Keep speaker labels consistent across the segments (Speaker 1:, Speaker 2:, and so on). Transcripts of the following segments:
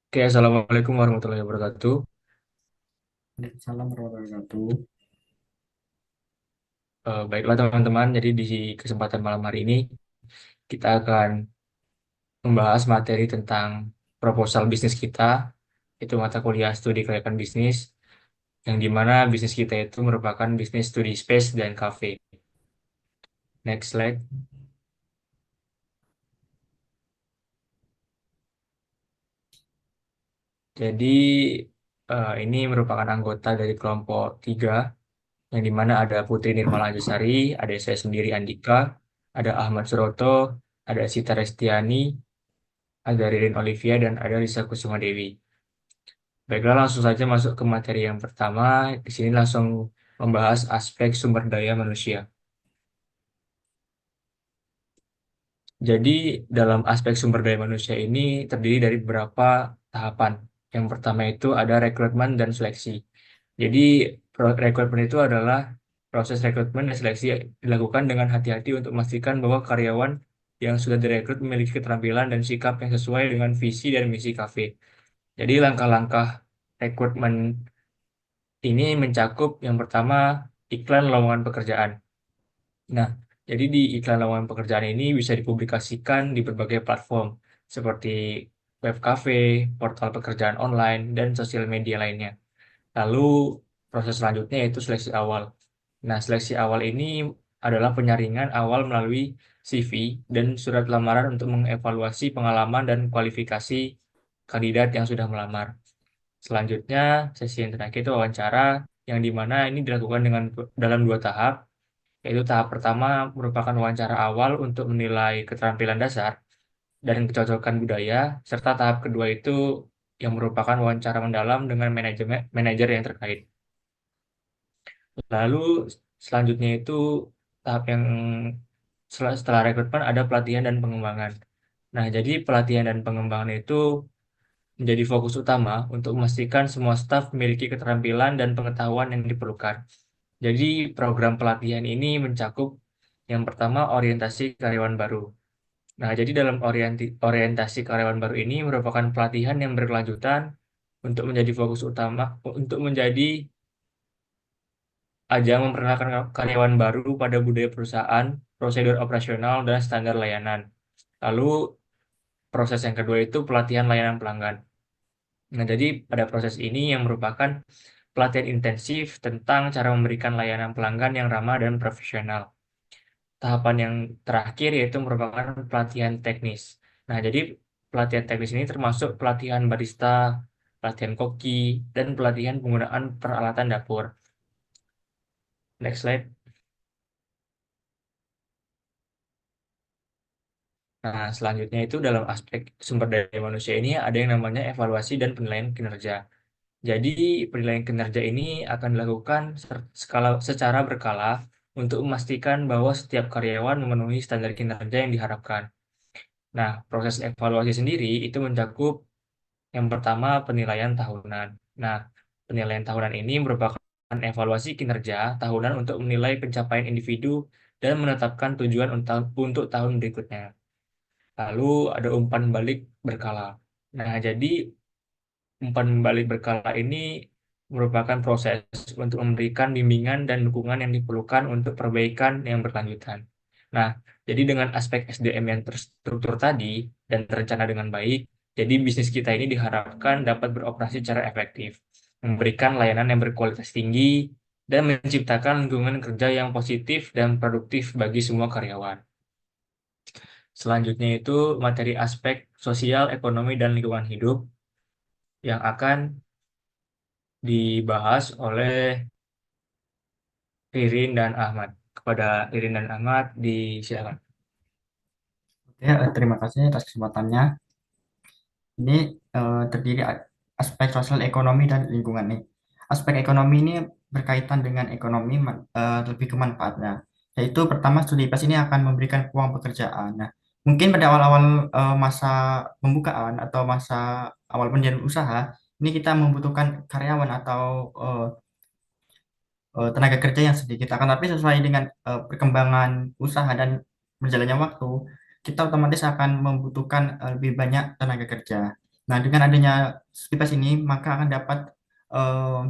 Speaker 1: Oke, Assalamualaikum warahmatullahi wabarakatuh.
Speaker 2: Waalaikumsalam warahmatullahi wabarakatuh.
Speaker 1: Baiklah teman-teman, jadi di kesempatan malam hari ini kita akan membahas materi tentang proposal bisnis kita, itu mata kuliah studi kelayakan bisnis, yang dimana bisnis kita itu merupakan bisnis studi space dan cafe. Next slide. Jadi ini merupakan anggota dari kelompok 3, yang dimana ada Putri Nirmala Anjasari, ada saya sendiri Andika, ada Ahmad Suroto, ada Sita Restiani, ada Ririn Olivia, dan ada Lisa Kusuma Dewi. Baiklah, langsung saja masuk ke materi yang pertama. Di sini langsung membahas aspek sumber daya manusia. Jadi, dalam aspek sumber daya manusia ini terdiri dari beberapa tahapan. Yang pertama itu ada rekrutmen dan seleksi. Jadi, rekrutmen itu adalah proses rekrutmen dan seleksi yang dilakukan dengan hati-hati untuk memastikan bahwa karyawan yang sudah direkrut memiliki keterampilan dan sikap yang sesuai dengan visi dan misi kafe. Jadi, langkah-langkah rekrutmen ini mencakup yang pertama iklan lowongan pekerjaan. Nah, jadi di iklan lowongan pekerjaan ini bisa dipublikasikan di berbagai platform seperti web cafe, portal pekerjaan online, dan sosial media lainnya. Lalu proses selanjutnya yaitu seleksi awal. Nah, seleksi awal ini adalah penyaringan awal melalui CV dan surat lamaran untuk mengevaluasi pengalaman dan kualifikasi kandidat yang sudah melamar. Selanjutnya, sesi yang terakhir itu wawancara, yang dimana ini dilakukan dalam dua tahap, yaitu tahap pertama merupakan wawancara awal untuk menilai keterampilan dasar dan kecocokan budaya, serta tahap kedua itu yang merupakan wawancara mendalam dengan manajer yang terkait. Lalu selanjutnya itu tahap yang setelah rekrutmen ada pelatihan dan pengembangan. Nah, jadi pelatihan dan pengembangan itu menjadi fokus utama untuk memastikan semua staf memiliki keterampilan dan pengetahuan yang diperlukan. Jadi program pelatihan ini mencakup yang pertama orientasi karyawan baru. Nah, jadi dalam orientasi karyawan baru ini merupakan pelatihan yang berkelanjutan untuk menjadi fokus utama untuk menjadi ajang memperkenalkan karyawan baru pada budaya perusahaan, prosedur operasional, dan standar layanan. Lalu proses yang kedua itu pelatihan layanan pelanggan. Nah, jadi pada proses ini yang merupakan pelatihan intensif tentang cara memberikan layanan pelanggan yang ramah dan profesional. Tahapan yang terakhir yaitu merupakan pelatihan teknis. Nah, jadi pelatihan teknis ini termasuk pelatihan barista, pelatihan koki, dan pelatihan penggunaan peralatan dapur. Next slide. Nah, selanjutnya itu dalam aspek sumber daya manusia ini ada yang namanya evaluasi dan penilaian kinerja. Jadi, penilaian kinerja ini akan dilakukan secara berkala untuk memastikan bahwa setiap karyawan memenuhi standar kinerja yang diharapkan. Nah, proses evaluasi sendiri itu mencakup yang pertama penilaian tahunan. Nah, penilaian tahunan ini merupakan evaluasi kinerja tahunan untuk menilai pencapaian individu dan menetapkan tujuan untuk tahun berikutnya. Lalu ada umpan balik berkala. Nah, jadi umpan balik berkala ini merupakan proses untuk memberikan bimbingan dan dukungan yang diperlukan untuk perbaikan yang berkelanjutan. Nah, jadi dengan aspek SDM yang terstruktur tadi dan terencana dengan baik, jadi bisnis kita ini diharapkan dapat beroperasi secara efektif, memberikan layanan yang berkualitas tinggi, dan menciptakan lingkungan kerja yang positif dan produktif bagi semua karyawan. Selanjutnya itu materi aspek sosial, ekonomi, dan lingkungan hidup yang akan dibahas oleh Ririn dan Ahmad. Kepada Ririn dan Ahmad, disilakan.
Speaker 2: Oke, terima kasih atas kesempatannya. Ini terdiri aspek sosial ekonomi dan lingkungan nih. Aspek ekonomi ini berkaitan dengan ekonomi lebih ke manfaatnya. Yaitu pertama studi PAS ini akan memberikan peluang pekerjaan. Nah, mungkin pada awal-awal masa pembukaan atau masa awal pendirian usaha, ini kita membutuhkan karyawan atau tenaga kerja yang sedikit. Akan tapi sesuai dengan perkembangan usaha dan berjalannya waktu, kita otomatis akan membutuhkan lebih banyak tenaga kerja. Nah, dengan adanya Skipes ini, maka akan dapat eh,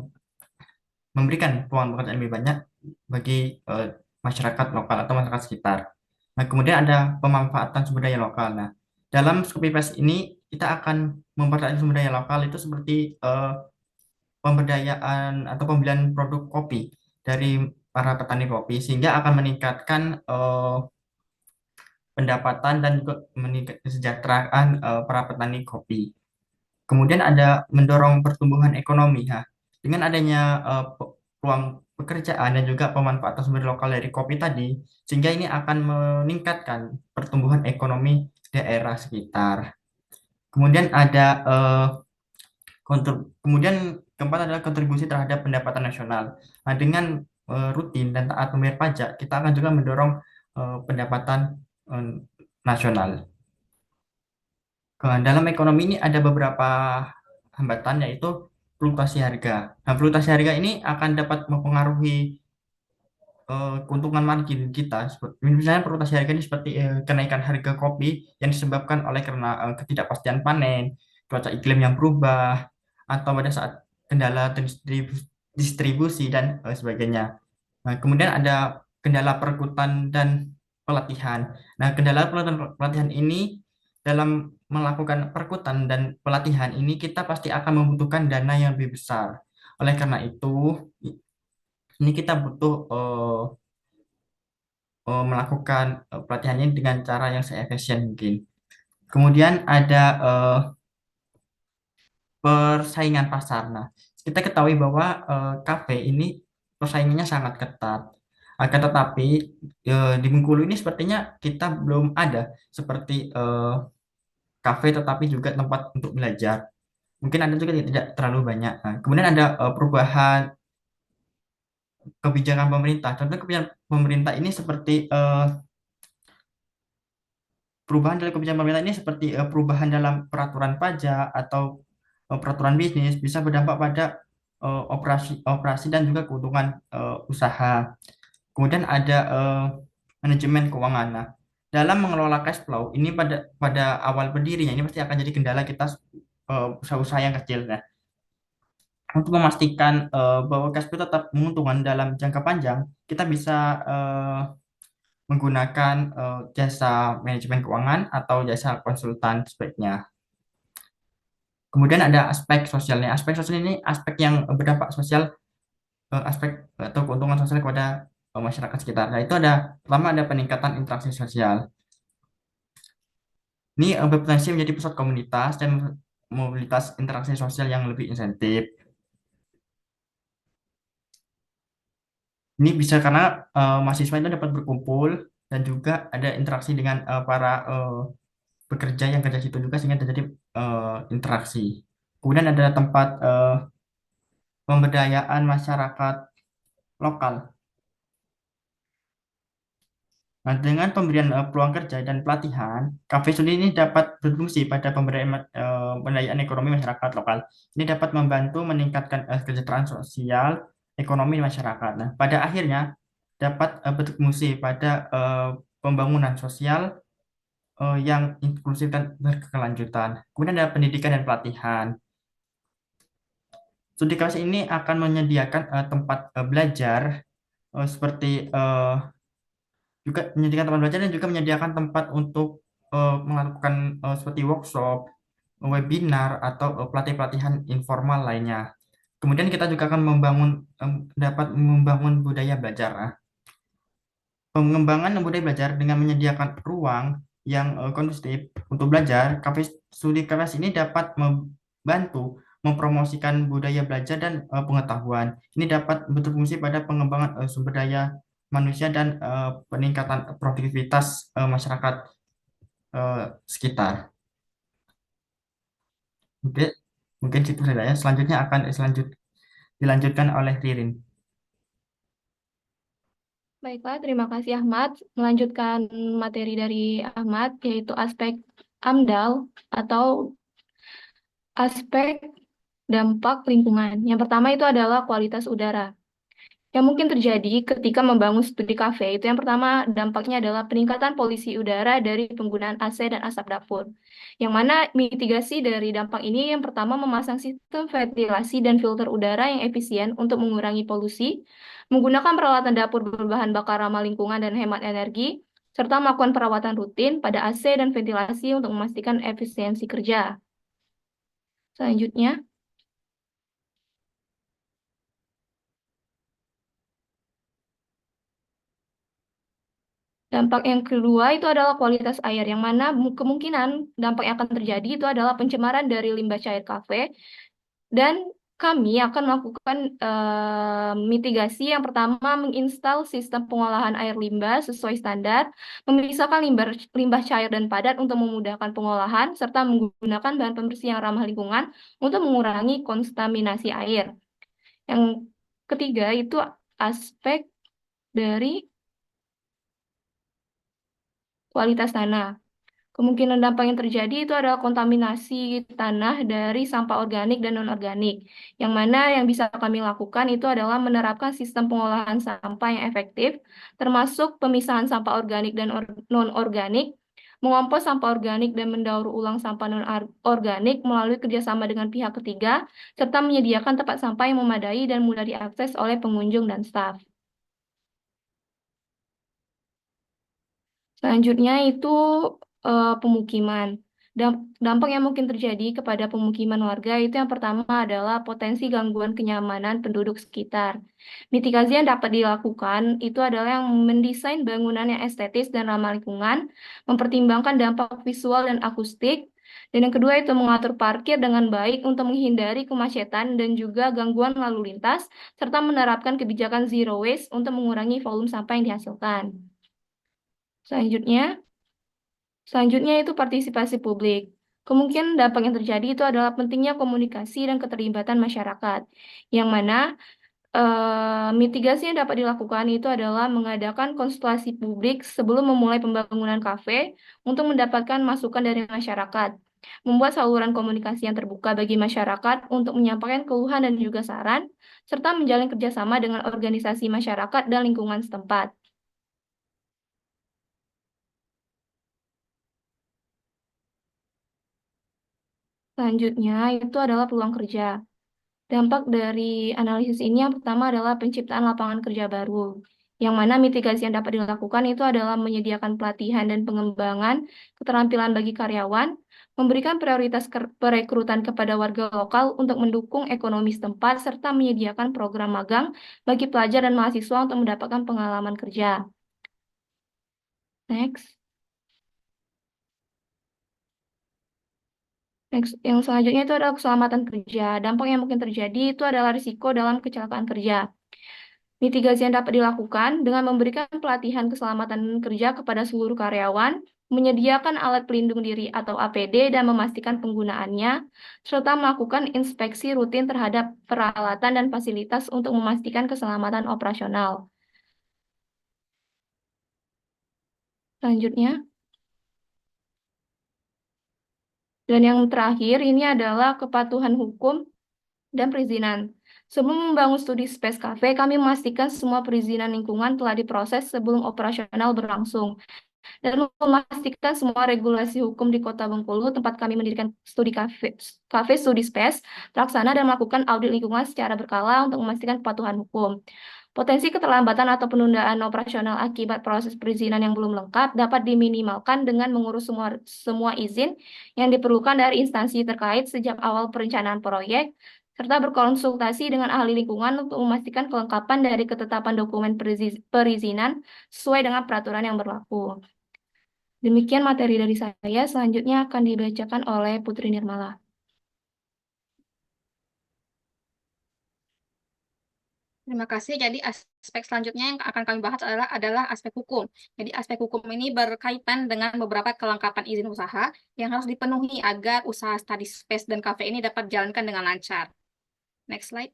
Speaker 2: memberikan peluang pekerjaan lebih banyak bagi eh, masyarakat lokal atau masyarakat sekitar. Nah, kemudian ada pemanfaatan sumber daya lokal. Nah, dalam Skipes ini kita akan mempertahankan sumber daya lokal itu seperti pemberdayaan atau pembelian produk kopi dari para petani kopi sehingga akan meningkatkan pendapatan dan juga meningkat kesejahteraan para petani kopi. Kemudian ada mendorong pertumbuhan ekonomi. Ya. Dengan adanya peluang pekerjaan dan juga pemanfaatan sumber lokal dari kopi tadi, sehingga ini akan meningkatkan pertumbuhan ekonomi daerah sekitar. Kemudian ada kemudian keempat adalah kontribusi terhadap pendapatan nasional. Nah, dengan rutin dan taat membayar pajak, kita akan juga mendorong pendapatan eh, nasional. Dalam ekonomi ini ada beberapa hambatan yaitu fluktuasi harga. Nah, fluktuasi harga ini akan dapat mempengaruhi keuntungan margin kita. Misalnya fluktuasi harga ini seperti kenaikan harga kopi yang disebabkan oleh karena ketidakpastian panen, cuaca iklim yang berubah, atau pada saat kendala distribusi dan sebagainya. Nah, kemudian ada kendala perekrutan dan pelatihan. Nah, kendala pelatihan ini dalam melakukan perekrutan dan pelatihan ini kita pasti akan membutuhkan dana yang lebih besar. Oleh karena itu, ini kita butuh melakukan pelatihannya dengan cara yang seefisien mungkin. Kemudian ada persaingan pasar. Nah, kita ketahui bahwa kafe ini persaingannya sangat ketat. Akan tetapi di Bengkulu ini sepertinya kita belum ada seperti kafe tetapi juga tempat untuk belajar. Mungkin ada juga tidak terlalu banyak. Nah, kemudian ada perubahan kebijakan pemerintah. Contoh kebijakan pemerintah ini seperti perubahan dalam kebijakan pemerintah ini seperti perubahan dalam peraturan pajak atau peraturan bisnis bisa berdampak pada operasi dan juga keuntungan usaha. Kemudian ada manajemen keuangan. Nah, dalam mengelola cash flow ini pada awal berdirinya ini pasti akan jadi kendala kita usaha-usaha yang kecil. Nah, untuk memastikan bahwa cash flow tetap menguntungkan dalam jangka panjang, kita bisa menggunakan jasa manajemen keuangan atau jasa konsultan sebaiknya. Kemudian ada aspek sosialnya. Aspek sosial ini aspek yang berdampak sosial, aspek atau keuntungan sosial kepada masyarakat sekitar. Nah, itu ada pertama ada peningkatan interaksi sosial. Ini berpotensi menjadi pusat komunitas dan mobilitas interaksi sosial yang lebih insentif. Ini bisa karena mahasiswa itu dapat berkumpul dan juga ada interaksi dengan para pekerja yang kerja situ juga sehingga terjadi interaksi. Kemudian ada tempat pemberdayaan masyarakat lokal. Nah, dengan pemberian peluang kerja dan pelatihan, Cafe Suli ini dapat berfungsi pada pemberdayaan ekonomi masyarakat lokal. Ini dapat membantu meningkatkan kesejahteraan sosial, ekonomi masyarakat. Nah, pada akhirnya dapat berfungsi pada pembangunan sosial yang inklusif dan berkelanjutan. Kemudian ada pendidikan dan pelatihan. Studi kelas ini akan menyediakan tempat belajar seperti juga menyediakan tempat belajar dan juga menyediakan tempat untuk melakukan seperti workshop, webinar atau pelatihan-pelatihan informal lainnya. Kemudian kita juga akan dapat membangun budaya belajar. Nah, pengembangan budaya belajar dengan menyediakan ruang yang kondusif untuk belajar, kafe studi kelas ini dapat membantu mempromosikan budaya belajar dan pengetahuan. Ini dapat berfungsi pada pengembangan sumber daya manusia dan peningkatan produktivitas masyarakat sekitar. Mungkin mungkin itu saja ya. Selanjutnya akan dilanjutkan oleh Ririn.
Speaker 3: Baiklah, terima kasih Ahmad. Melanjutkan materi dari Ahmad, yaitu aspek AMDAL atau aspek dampak lingkungan. Yang pertama itu adalah kualitas udara. yang mungkin terjadi ketika membangun studi kafe itu yang pertama dampaknya adalah peningkatan polusi udara dari penggunaan AC dan asap dapur. Yang mana mitigasi dari dampak ini yang pertama memasang sistem ventilasi dan filter udara yang efisien untuk mengurangi polusi, menggunakan peralatan dapur berbahan bakar ramah lingkungan dan hemat energi, serta melakukan perawatan rutin pada AC dan ventilasi untuk memastikan efisiensi kerja. Selanjutnya, dampak yang kedua itu adalah kualitas air, yang mana kemungkinan dampak yang akan terjadi itu adalah pencemaran dari limbah cair kafe, dan kami akan melakukan mitigasi yang pertama menginstal sistem pengolahan air limbah sesuai standar, memisahkan limbah cair dan padat untuk memudahkan pengolahan, serta menggunakan bahan pembersih yang ramah lingkungan untuk mengurangi kontaminasi air. Yang ketiga itu aspek dari kualitas tanah. Kemungkinan dampak yang terjadi itu adalah kontaminasi tanah dari sampah organik dan non-organik. Yang mana yang bisa kami lakukan itu adalah menerapkan sistem pengolahan sampah yang efektif, termasuk pemisahan sampah organik dan non-organik, mengompos sampah organik dan mendaur ulang sampah non-organik melalui kerjasama dengan pihak ketiga, serta menyediakan tempat sampah yang memadai dan mudah diakses oleh pengunjung dan staf. Selanjutnya itu pemukiman. Dampak yang mungkin terjadi kepada pemukiman warga itu yang pertama adalah potensi gangguan kenyamanan penduduk sekitar. Mitigasi yang dapat dilakukan itu adalah yang mendesain bangunan yang estetis dan ramah lingkungan, mempertimbangkan dampak visual dan akustik, dan yang kedua itu mengatur parkir dengan baik untuk menghindari kemacetan dan juga gangguan lalu lintas, serta menerapkan kebijakan zero waste untuk mengurangi volume sampah yang dihasilkan. Selanjutnya, Selanjutnya itu partisipasi publik. Kemungkinan dampak yang terjadi itu adalah pentingnya komunikasi dan keterlibatan masyarakat, yang mana mitigasi yang dapat dilakukan itu adalah mengadakan konsultasi publik sebelum memulai pembangunan kafe untuk mendapatkan masukan dari masyarakat, membuat saluran komunikasi yang terbuka bagi masyarakat untuk menyampaikan keluhan dan juga saran, serta menjalin kerjasama dengan organisasi masyarakat dan lingkungan setempat. Selanjutnya itu adalah peluang kerja. Dampak dari analisis ini yang pertama adalah penciptaan lapangan kerja baru, yang mana mitigasi yang dapat dilakukan itu adalah menyediakan pelatihan dan pengembangan keterampilan bagi karyawan, memberikan prioritas perekrutan kepada warga lokal untuk mendukung ekonomi setempat, serta menyediakan program magang bagi pelajar dan mahasiswa untuk mendapatkan pengalaman kerja. Next. Next, yang selanjutnya itu adalah keselamatan kerja. Dampak yang mungkin terjadi itu adalah risiko dalam kecelakaan kerja. Mitigasi yang dapat dilakukan dengan memberikan pelatihan keselamatan kerja kepada seluruh karyawan, menyediakan alat pelindung diri atau APD dan memastikan penggunaannya, serta melakukan inspeksi rutin terhadap peralatan dan fasilitas untuk memastikan keselamatan operasional. Selanjutnya, dan yang terakhir ini adalah kepatuhan hukum dan perizinan. Sebelum membangun studi Space Cafe, kami memastikan semua perizinan lingkungan telah diproses sebelum operasional berlangsung, dan memastikan semua regulasi hukum di Kota Bengkulu, tempat kami mendirikan studi kafe studi space, terlaksana dan melakukan audit lingkungan secara berkala untuk memastikan kepatuhan hukum. Potensi keterlambatan atau penundaan operasional akibat proses perizinan yang belum lengkap dapat diminimalkan dengan mengurus semua izin yang diperlukan dari instansi terkait sejak awal perencanaan proyek, serta berkonsultasi dengan ahli lingkungan untuk memastikan kelengkapan dari ketetapan dokumen perizinan sesuai dengan peraturan yang berlaku. Demikian materi dari saya, selanjutnya akan dibacakan oleh Putri Nirmala.
Speaker 4: Terima kasih. Jadi aspek selanjutnya yang akan kami bahas adalah aspek hukum. Jadi aspek hukum ini berkaitan dengan beberapa kelengkapan izin usaha yang harus dipenuhi agar usaha study space dan cafe ini dapat dijalankan dengan lancar. Next slide.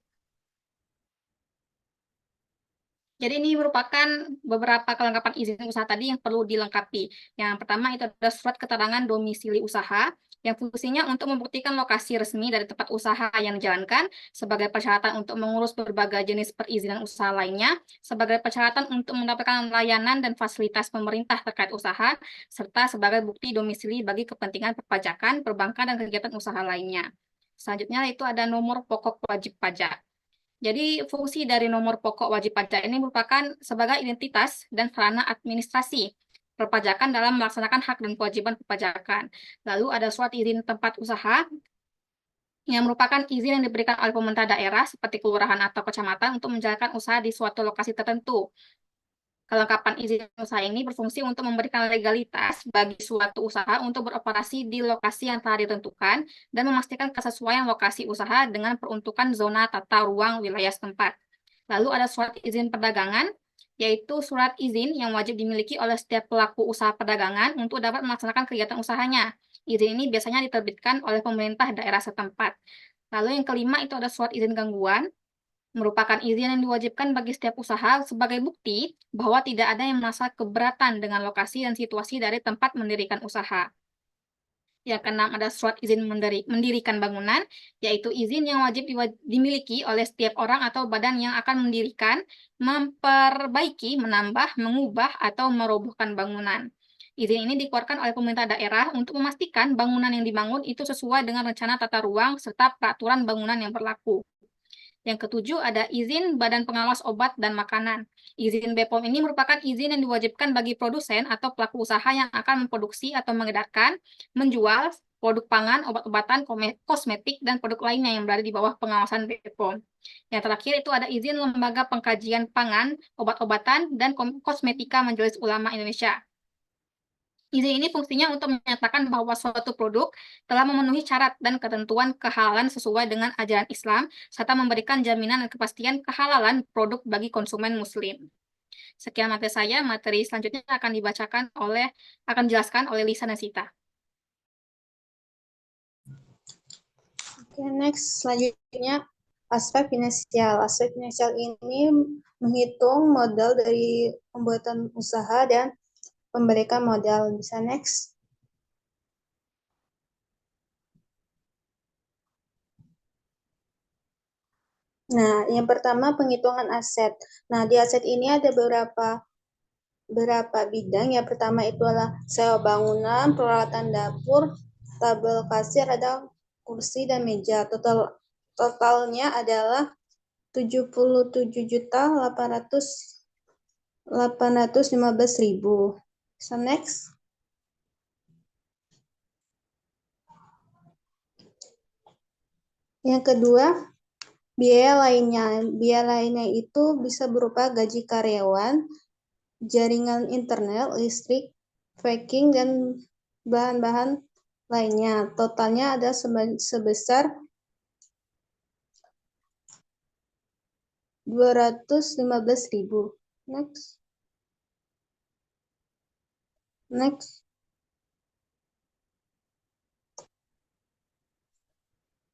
Speaker 4: Jadi ini merupakan beberapa kelengkapan izin usaha tadi yang perlu dilengkapi. Yang pertama itu adalah surat keterangan domisili usaha. yang fungsinya untuk membuktikan lokasi resmi dari tempat usaha yang dijalankan sebagai persyaratan untuk mengurus berbagai jenis perizinan usaha lainnya, sebagai persyaratan untuk mendapatkan layanan dan fasilitas pemerintah terkait usaha, serta sebagai bukti domisili bagi kepentingan perpajakan, perbankan, dan kegiatan usaha lainnya. Selanjutnya itu ada nomor pokok wajib pajak. Jadi fungsi dari nomor pokok wajib pajak ini merupakan sebagai identitas dan sarana administrasi perpajakan dalam melaksanakan hak dan kewajiban perpajakan. Lalu ada surat izin tempat usaha yang merupakan izin yang diberikan oleh pemerintah daerah seperti kelurahan atau kecamatan untuk menjalankan usaha di suatu lokasi tertentu. Kelengkapan izin usaha ini berfungsi untuk memberikan legalitas bagi suatu usaha untuk beroperasi di lokasi yang telah ditentukan dan memastikan kesesuaian lokasi usaha dengan peruntukan zona tata ruang wilayah setempat. Lalu ada surat izin perdagangan, yaitu surat izin yang wajib dimiliki oleh setiap pelaku usaha perdagangan untuk dapat melaksanakan kegiatan usahanya. Izin ini biasanya diterbitkan oleh pemerintah daerah setempat. Lalu yang kelima itu ada surat izin gangguan, merupakan izin yang diwajibkan bagi setiap usaha sebagai bukti bahwa tidak ada yang merasa keberatan dengan lokasi dan situasi dari tempat mendirikan usaha. Yang keenam ada surat izin mendirikan bangunan, yaitu izin yang wajib dimiliki oleh setiap orang atau badan yang akan mendirikan, memperbaiki, menambah, mengubah, atau merobohkan bangunan. Izin ini dikeluarkan oleh pemerintah daerah untuk memastikan bangunan yang dibangun itu sesuai dengan rencana tata ruang serta peraturan bangunan yang berlaku. Yang ketujuh ada izin Badan Pengawas Obat dan Makanan. Izin BPOM ini merupakan izin yang diwajibkan bagi produsen atau pelaku usaha yang akan memproduksi atau mengedarkan, menjual produk pangan, obat-obatan, kosmetik, dan produk lainnya yang berada di bawah pengawasan BPOM. Yang terakhir itu ada izin Lembaga Pengkajian Pangan, Obat-obatan, dan Kosmetika Majelis Ulama Indonesia. Izin ini fungsinya untuk menyatakan bahwa suatu produk telah memenuhi syarat dan ketentuan kehalalan sesuai dengan ajaran Islam, serta memberikan jaminan dan kepastian kehalalan produk bagi konsumen Muslim. Sekian materi selanjutnya akan dijelaskan oleh Lisa dan Sita.
Speaker 5: Oke, next selanjutnya aspek finansial. Aspek finansial ini menghitung modal dari pembuatan usaha dan memberikan modal. Bisa next. Nah, yang pertama penghitungan aset. Nah, di aset ini ada beberapa bidang. Yang pertama itu adalah sewa bangunan, peralatan dapur, tabel kasir, ada kursi dan meja. Totalnya adalah 77.815.000. So next. Yang kedua, biaya lainnya. Biaya lainnya itu bisa berupa gaji karyawan, jaringan internet, listrik, packing, dan bahan-bahan lainnya. Totalnya ada sebesar 215.000. Next. Next.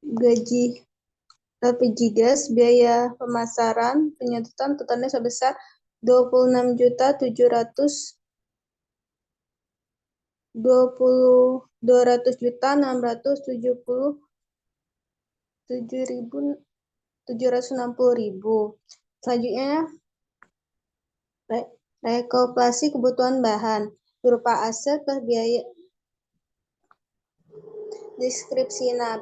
Speaker 5: Gaji LPG gas, biaya pemasaran, penyedotan totalnya sebesar 200.200.677.760.000. Selanjutnya, rekalkulasi kebutuhan bahan berupa aset plus biaya deskripsi. Nah,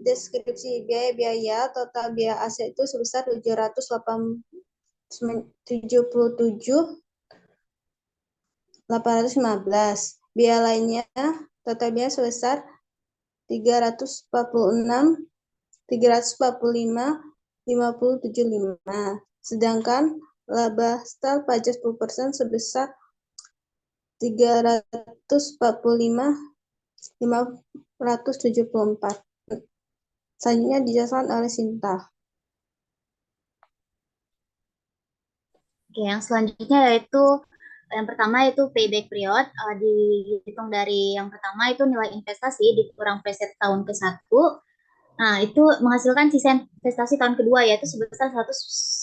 Speaker 5: deskripsi biaya total biaya aset itu sebesar 777.815. Biaya lainnya total biaya sebesar 345.5075. Sedangkan laba setelah pajak 10% sebesar 345.574. Selanjutnya dijelaskan oleh Sinta.
Speaker 6: Oke, yang selanjutnya yaitu yang pertama itu payback period, dihitung dari yang pertama itu nilai investasi dikurang preset tahun ke-1. Nah, itu menghasilkan sisa investasi tahun kedua yaitu sebesar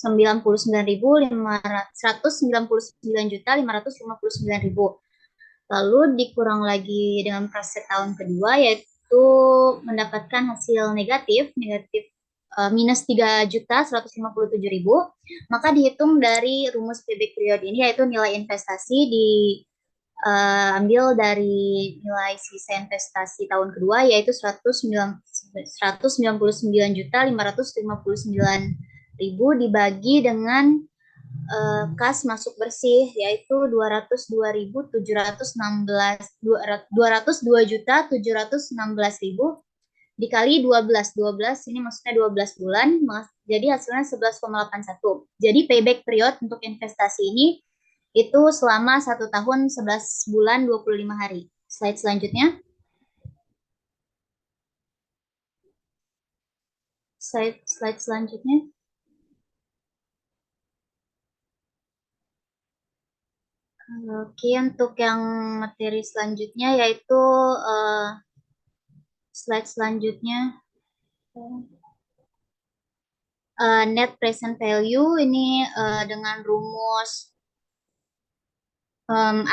Speaker 6: 199.559.559.000. Lalu dikurang lagi dengan proses tahun kedua, yaitu mendapatkan hasil negatif minus 3.157.000, maka dihitung dari rumus payback period ini, yaitu nilai investasi diambil dari nilai sisa investasi tahun kedua, yaitu 199.559.000 dibagi dengan kas masuk bersih, yaitu 202.716.000 dikali 12. 12 ini maksudnya 12 bulan, jadi hasilnya 11,81. Jadi payback period untuk investasi ini itu selama 1 tahun 11 bulan 25 hari. Slide selanjutnya. Slide selanjutnya. Oke, untuk yang materi selanjutnya yaitu slide selanjutnya. Net present value ini dengan rumus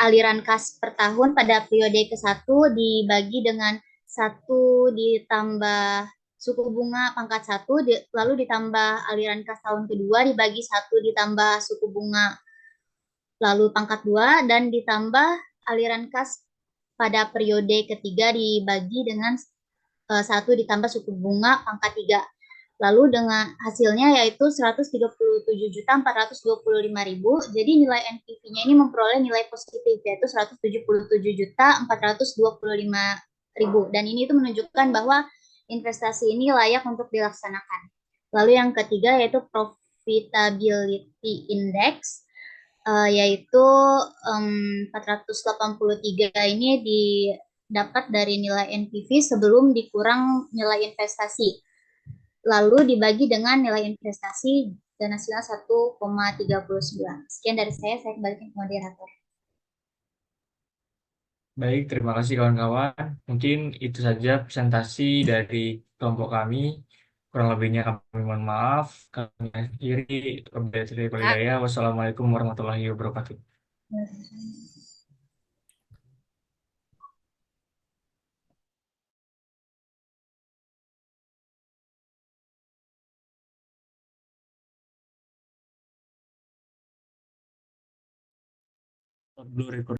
Speaker 6: aliran kas per tahun pada periode ke-1 dibagi dengan 1 ditambah suku bunga pangkat 1, lalu ditambah aliran kas tahun kedua dibagi 1 ditambah suku bunga lalu pangkat 2, dan ditambah aliran kas pada periode ketiga dibagi dengan 1 ditambah suku bunga pangkat 3. Lalu dengan hasilnya yaitu 137.425.000. Jadi nilai NPV-nya ini memperoleh nilai positif yaitu 177.425.000. Dan ini itu menunjukkan bahwa investasi ini layak untuk dilaksanakan. Lalu yang ketiga yaitu profitability index, yaitu 483 ini didapat dari nilai NPV sebelum dikurang nilai investasi. Lalu dibagi dengan nilai investasi dan hasilnya 1,39. Sekian dari saya kembalikan ke moderator.
Speaker 1: Baik, terima kasih kawan-kawan. Mungkin itu saja presentasi dari kelompok kami. Kurang lebihnya kami mohon maaf. Kami akhiri. Wassalamualaikum warahmatullahi wabarakatuh. Blue record.